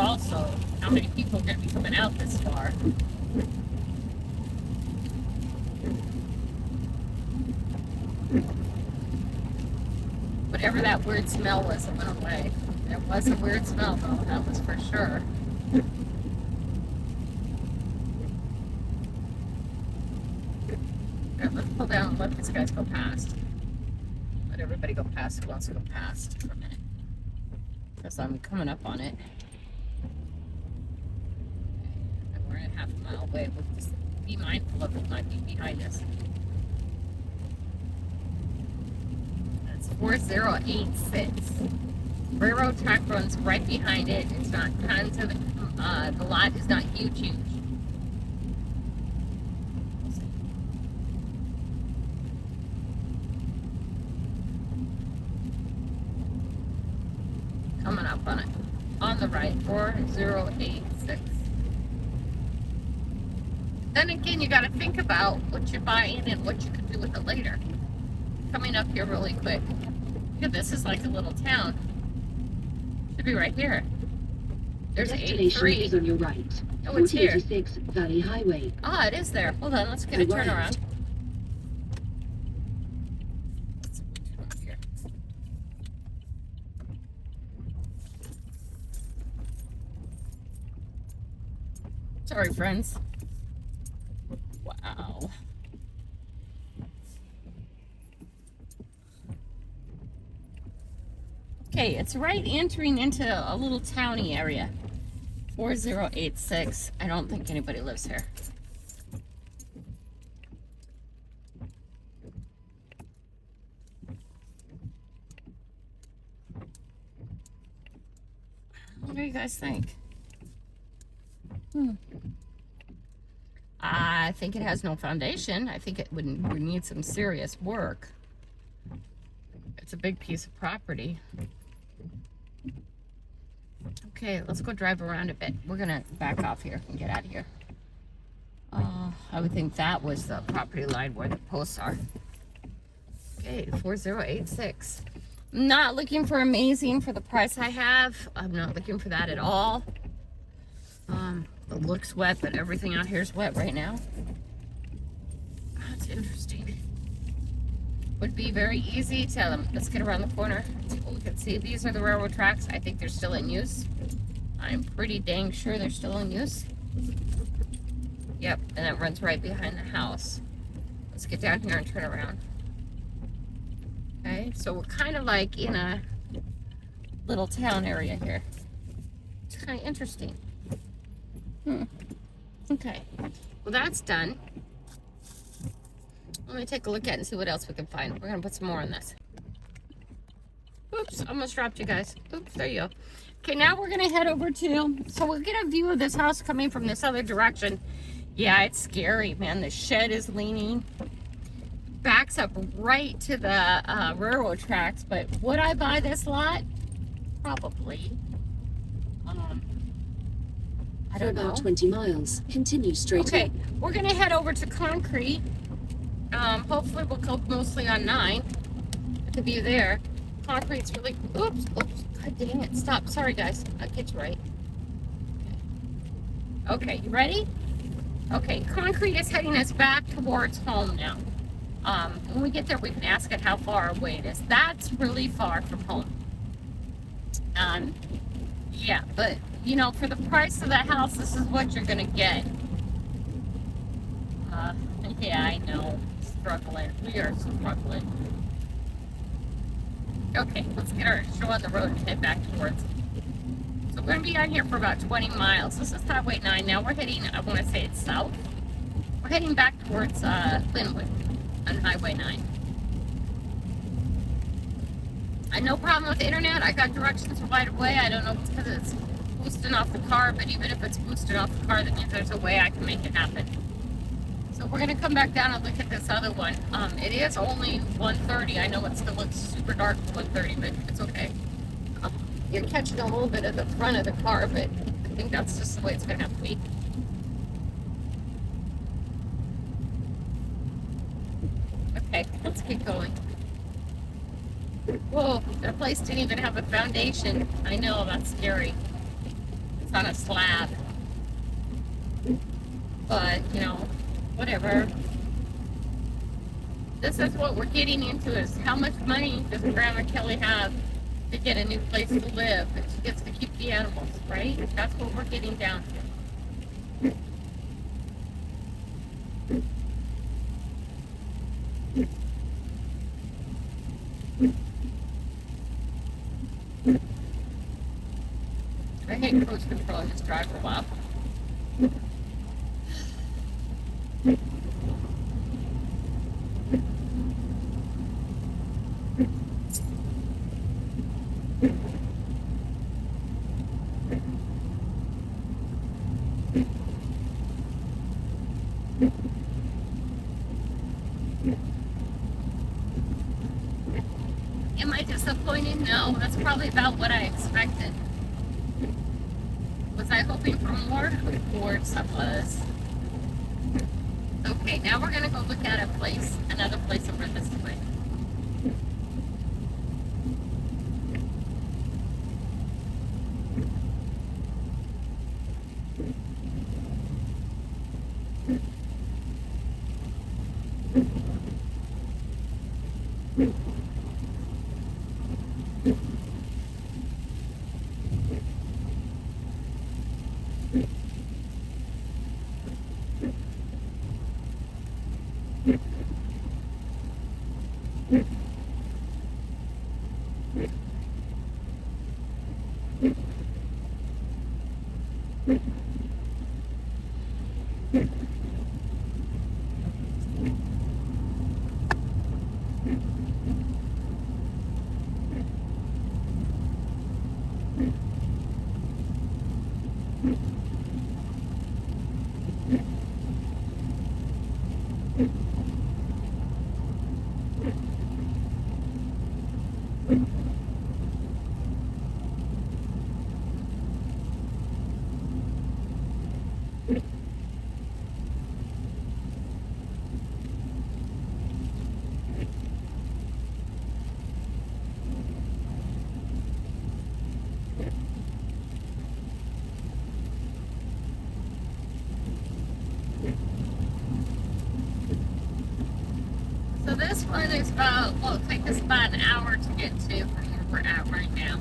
also how many people are going to be coming out this far. Whatever that weird smell was, it went away. There was a weird smell, though, that was for sure. Alright, let's pull down and let these guys go past. Let everybody go past who wants to go past for a minute. Because I'm coming up on it. And we're at half a mile away. We'll just be mindful of who might be behind us. That's 4086. Railroad track runs right behind it. It's not tons of the lot is not huge. Coming up on it. On the right, 4086. Then again, you got to think about what you're buying and what you can do with it later. Coming up here really quick. Yeah, this is like a little town. Should be right here. There's 83. Is on your right. Oh, it's here. 4086 Valley Highway. Ah, it is there. Hold on, let's get a turnaround. Sorry, friends. Wow. Okay, it's right entering into a little towny area. 4086. I don't think anybody lives here. What do you guys think? I think it has no foundation. I think it would need some serious work. It's a big piece of property. Okay, let's go drive around a bit. We're gonna back off here and get out of here. I would think that was the property line where the posts are. Okay, 4086. I'm not looking for amazing for the price I have. I'm not looking for that at all. It looks wet, but everything out here is wet right now. That's interesting. Would be very easy to, let's get around the corner. See what we can see. These are the railroad tracks. I think they're still in use. I'm pretty dang sure they're still in use. Yep, and it runs right behind the house. Let's get down here and turn around. Okay, so we're kind of like in a little town area here. It's kind of interesting. Okay, well that's done. Let me take a look at it and see what else we can find. We're gonna put some more on this. Oops, almost dropped you guys. Oops, there you go. Okay, now we're gonna head over to, so we'll get a view of this house coming from this other direction. Yeah, it's scary, man. The shed is leaning. Backs up right to the railroad tracks, but would I buy this lot? Probably. I don't know. About 20 miles. Continue straight Okay, on. we're gonna head over to Concrete. Hopefully we'll go mostly on 9. The view there. Concrete's really, oops, god dang it, stop. Sorry guys, I'll get you right. Okay, you ready? Okay, Concrete is heading us back towards home now. When we get there, we can ask it how far away it is. That's really far from home. Yeah, but you know, for the price of the house, this is what you're gonna get. Yeah, I know. Struggling. We are struggling. Okay, let's get our show on the road and head back towards. So we're gonna be on here for about 20 miles. This is Highway 9. Now we're heading, I want to say it's south. We're heading back towards Lynnwood on Highway 9. I no problem with the internet. I got directions right away. I don't know if it's because it's boosting off the car, but even if it's boosting off the car, that means there's a way I can make it happen. So we're gonna come back down and look at this other one. It is only 1:30. I know it still looks super dark for 1:30, but it's okay. You're catching a little bit of the front of the car, but I think that's just the way it's gonna have to be. Okay, let's keep going. Whoa, that place didn't even have a foundation. I know, that's scary. it's on a slab. But, you know, whatever. This is what we're getting into, is how much money does Grandma Kelly have to get a new place to live, and she gets to keep the animals, right? That's what we're getting down to. I hate cruise control and just drive for a while. Am I disappointed? No, that's probably about what I expected. Was I hoping for more? Of course I was. Okay, now we're gonna go look at another place over this way. So this one is about, well, it'll take us about an hour to get to from where we're at right now.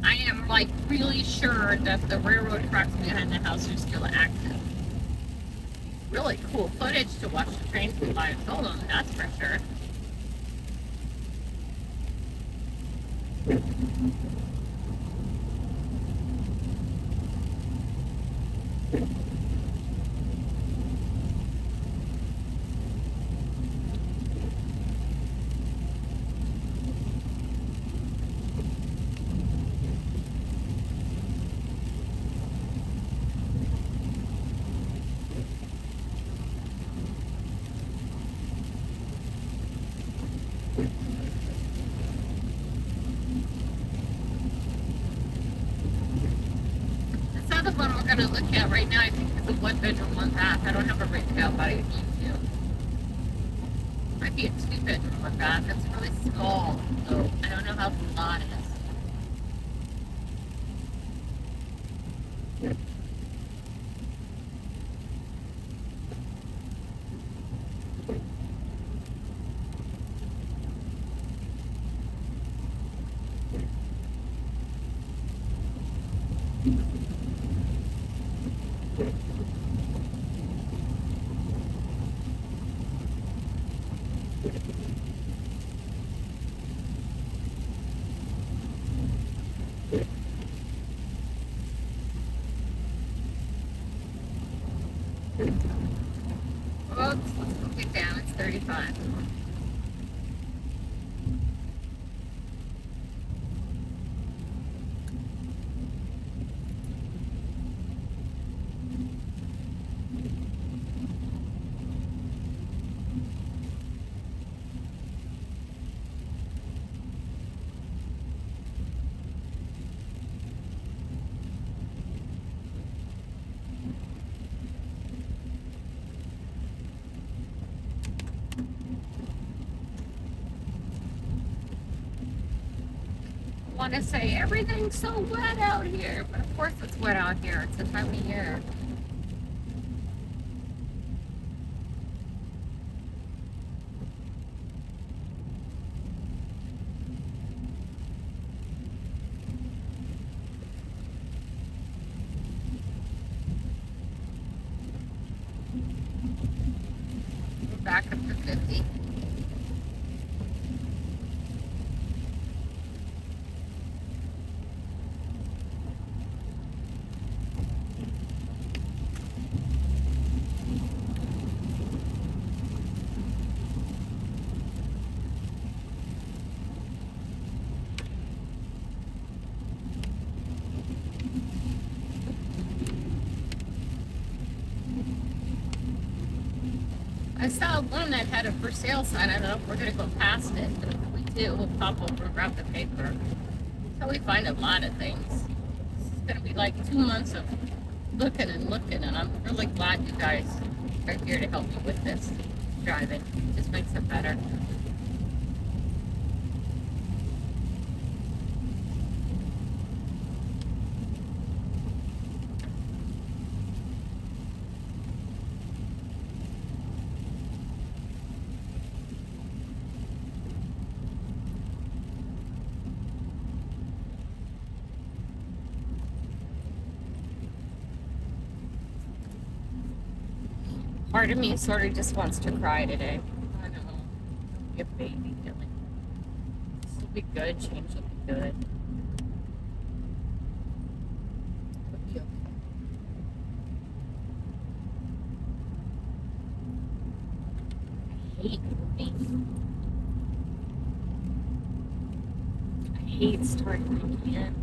I am like really sure that the railroad tracks behind the house are still active. Really cool footage to watch the trains go by and film them, that's for sure. This other one we're going to look at right now, I think it's a 1 bedroom, 1 bath. I don't have it written down, but I need to. Might be a 2 bedroom, 1 bath. It's really small, so I don't know how the lot is. Oops, let's move it down. It's 35. want to say everything's so wet out here, but of course it's wet out here. It's the time of year. We're back up to 50. I saw one that had a for sale sign. I don't know if we're going to go past it, but if we do, we'll pop over and grab the paper. That's how we find a lot of things. It's going to be like 2 months of looking, and I'm really glad you guys are here to help me with this driving. It just makes it better. Part of me sort of just wants to cry today. I know. Don't be a baby, Billy. This will be good. Change will be good. It'll be okay. I hate moving. I hate starting again.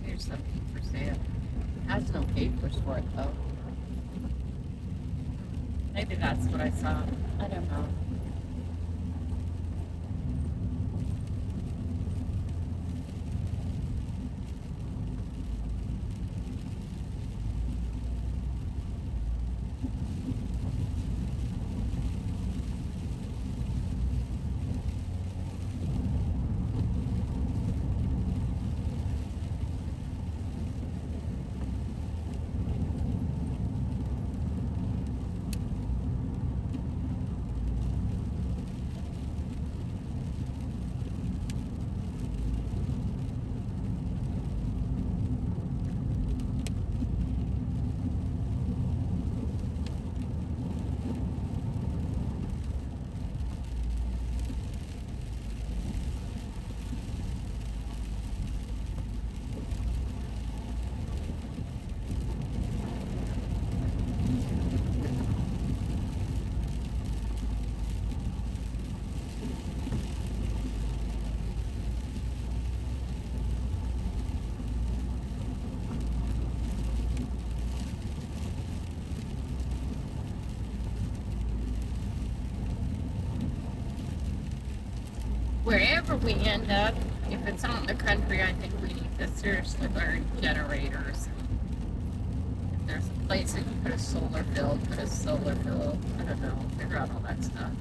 Here's something for sale. It has no papers for it though. Maybe that's what I saw. I don't know. wherever we end up, if it's out in the country, I think we need to seriously learn generators. If there's a place that you put a solar field, I don't know, figure out all that stuff.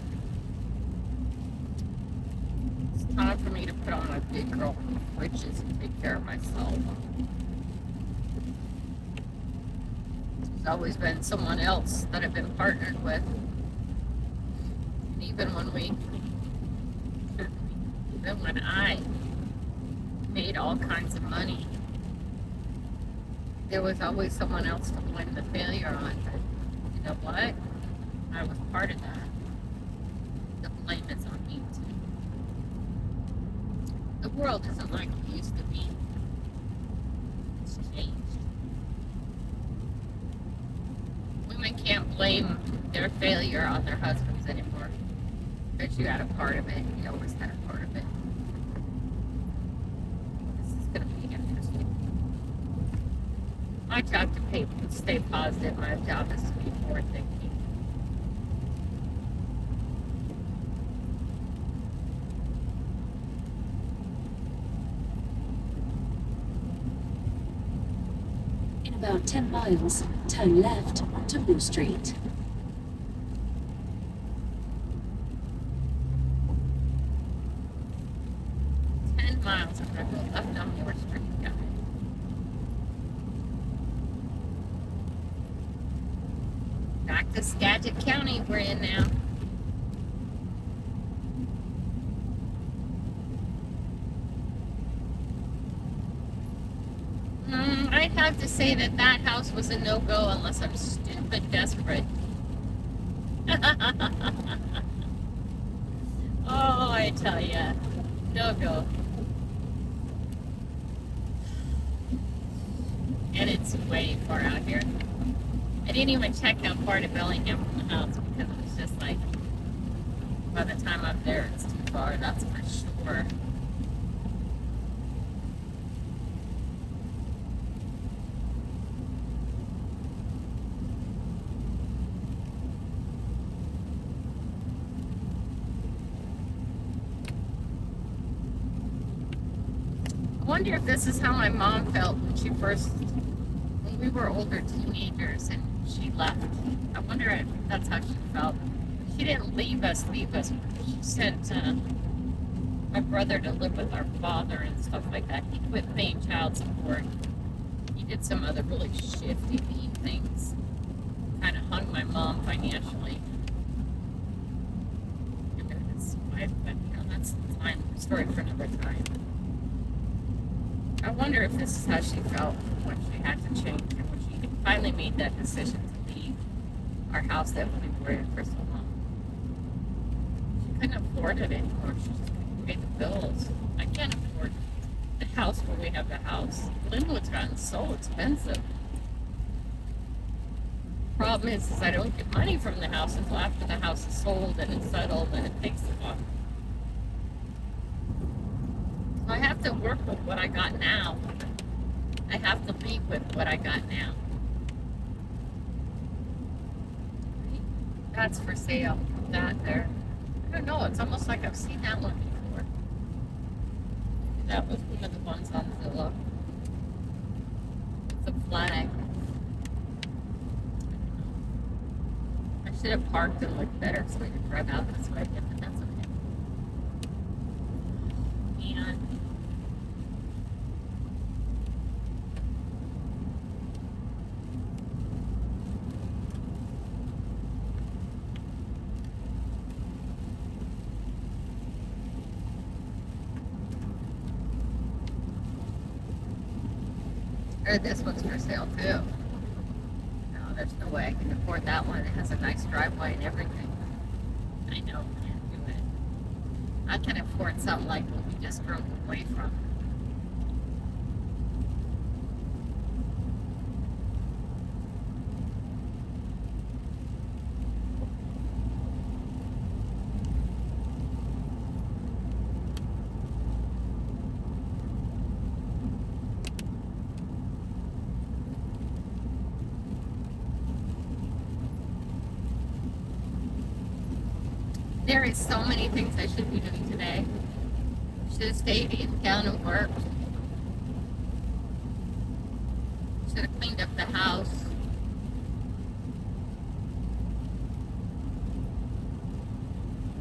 It's time for me to put on my big girl britches and take care of myself. There's always been someone else that I've been partnered with. And even when I made all kinds of money, there was always someone else to blame the failure on. But you know what? I was part of that. The blame is on me too. The world isn't like it used to be. It's changed. Women can't blame their failure on their husbands anymore. Because you had a part of it. You always had a part of it. This is going to be interesting. My job to stay positive. My job is to be forward thinking. In about 10 miles, turn left to Wall Street. 10 miles. I'm going to go left on Wall Street. Got it. Back to Skagit County we're in now. I'd have to say that house was a no-go unless I'm stupid desperate. Oh, I tell ya, no-go. And it's way far out here. I didn't even check how far to Bellingham from the house because it was just like, by the time I'm there, it's too far, that's for sure. I wonder if this is how my mom felt when we were older teenagers and she left. I wonder if that's how she felt. She didn't leave us. She sent my brother to live with our father and stuff like that. He quit paying child support. He did some other really shifty, mean things. Kind of hung my mom financially. And his wife, but that's a story for another time. I wonder if this is how she felt when she had to change and when she finally made that decision to leave our house that we were in for so long. She couldn't afford it anymore. She just couldn't pay the bills. I can't afford the house where we have the house. Lynnwood's gotten so expensive. Problem is I don't get money from the house until after the house is sold and it's settled and it takes a while. So I have to work with what I got now. I have to leave with what I got now. That's for sale. That there. I don't know. It's almost like I've seen that one before. That was one of the ones on Zillow. It's a flag. I should have parked and looked better so I could drive out this way, but that's okay. And this one's for sale too. No, there's no way I can afford that one. It has a nice driveway and everything. I know I can't do it. I can afford something like what we just drove away from. There is so many things I should be doing today. Should have stayed in town and worked. Should have cleaned up the house.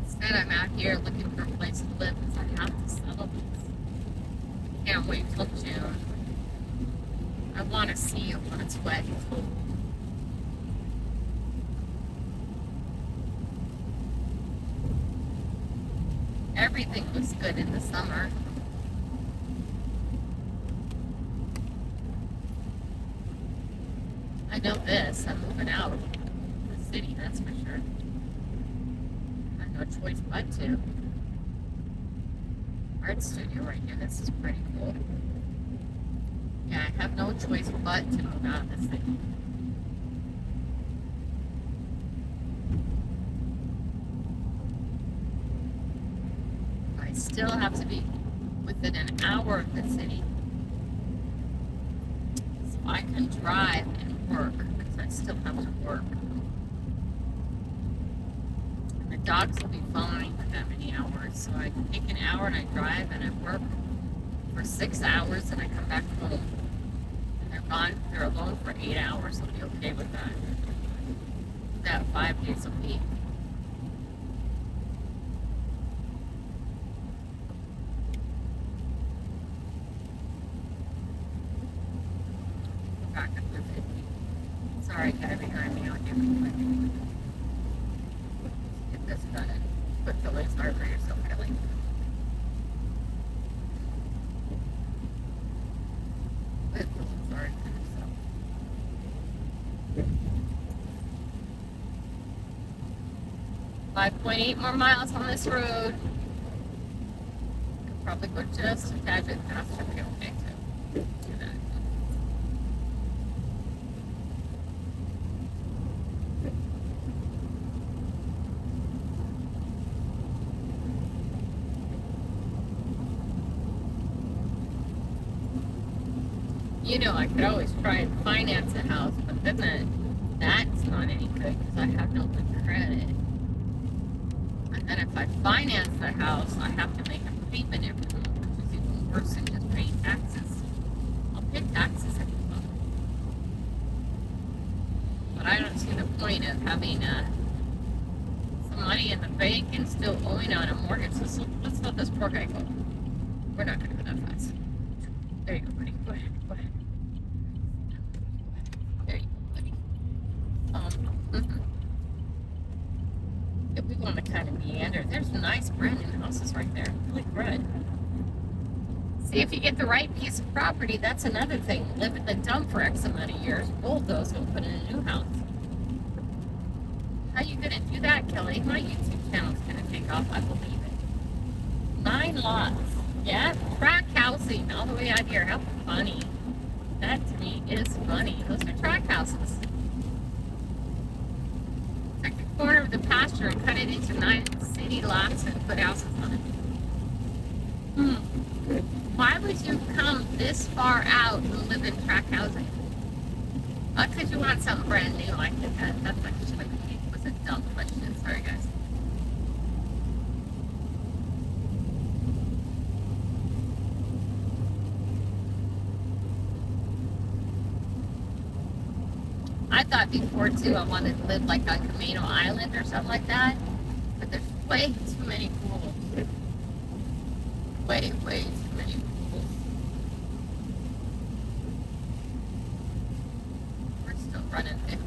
Instead, I'm out here looking for a place to live because I have to settle this. Can't wait till June. I want to see it when it's wet. Everything looks good in the summer. I know this. I'm moving out of the city, that's for sure. I have no choice but to. Art studio right here. This is pretty cool. Yeah, I have no choice but to move out of the city. I still have to be within an hour of the city. So I can drive and work because I still have to work. And the dogs will be fine for that many hours. So I take an hour and I drive and I work for 6 hours and I come back home. And they're gone, they're alone for 8 hours. I'll be okay with that. Do that 5 days a week. Back up to 50. Sorry, gotta be hearing me out here. Get this done and put the legs hard for yourself, Kelly. Put the legs hard for yourself. 5.8 more miles on this road. Could probably go just a tad bit faster. Be okay to do that. You know, I could always try and finance a house, but then that's not any good because I have no good credit. And then if I finance the house, I have to make a payment every month, which is even worse than just paying taxes. I'll pay taxes every month. But I don't see the point of having some money in the bank and still owing on a mortgage. So let's let this poor guy go. We're not going to go that fast. There you go, buddy. Go ahead. Go ahead. There you go, buddy. If we want to kind of meander, there's nice brand new houses right there. Really good. See, if you get the right piece of property, that's another thing. Live in the dump for X amount of years, bulldoze and put in a new house. How you gonna do that, Kelly? My YouTube channel's gonna take off, I believe it. 9 lots. Yeah, track housing all the way out here. How funny. That to me is funny. Those are track houses. Take the corner of the pasture and cut it into 9 city lots and put houses on it. Why would you come this far out and live in track housing? Because you want something brand new like that. That's like it was a dumb question. Sorry, guys. I thought before too I wanted to live like on Camino Island or something like that, but there's way too many pools. Way too many pools. We're still running 50.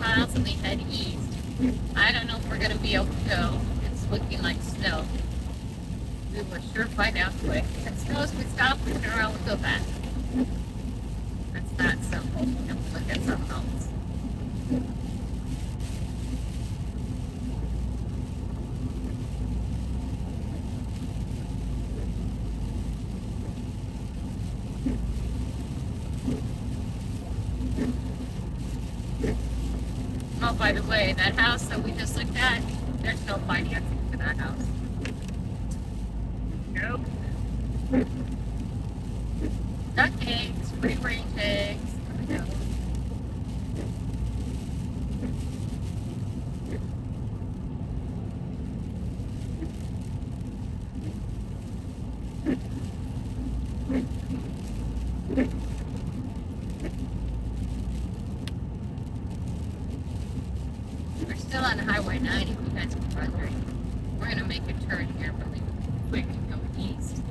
miles and we head east. I don't know if we're going to be able to go. It's looking like snow. We will sure find out quick. If it snows, we stop, we turn around, we go back. That's that simple. We have to look at something else. Oh, by the way, that house that we just looked at, there's no financing for that house. Nope. Duck eggs, free range eggs. There we go. We're still on Highway 90, if you guys are wondering. We're going to make a turn here really quick and go east.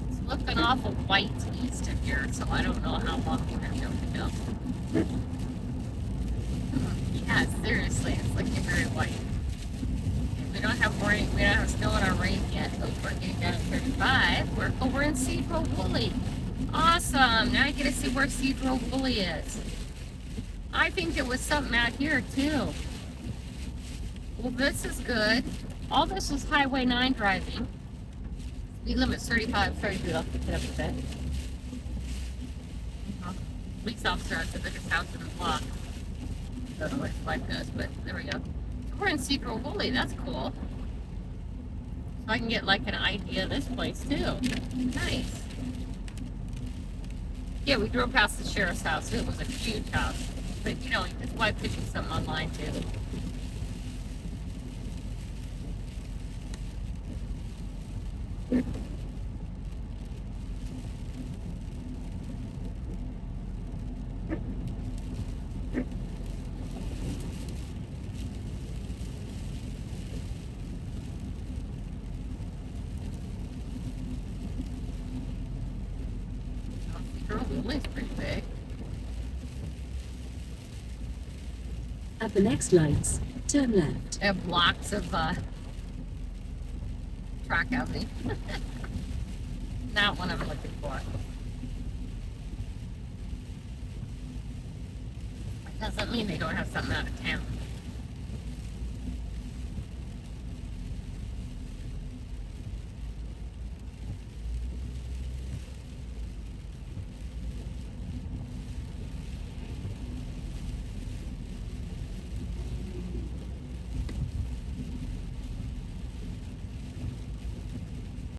It's looking awful white east of here, so I don't know how long we're going to be able to go. Yeah, seriously, it's looking very white. We don't have rain, we don't have snow in our rain yet, but we're getting down to 35. We're over in Cedro Woolley. Awesome! Now you get to see where Cedro Woolley is. I think there was something out here too. Well, this is good. All this is Highway 9 driving. Speed limit's 35, 32. I'll pick it up a bit. Police officer at the biggest house in the block. Don't know what it's like this, but there we go. So we're in Cedro Woolley. That's cool. So I can get like an idea of this place too. Nice. Yeah, we drove past the sheriff's house. It was a huge house. But you know, his wife pitching something online too. It's pretty big. At the next lights, turn left. They have blocks of track housing. Not what I'm looking for. Doesn't mean they don't have something out of town.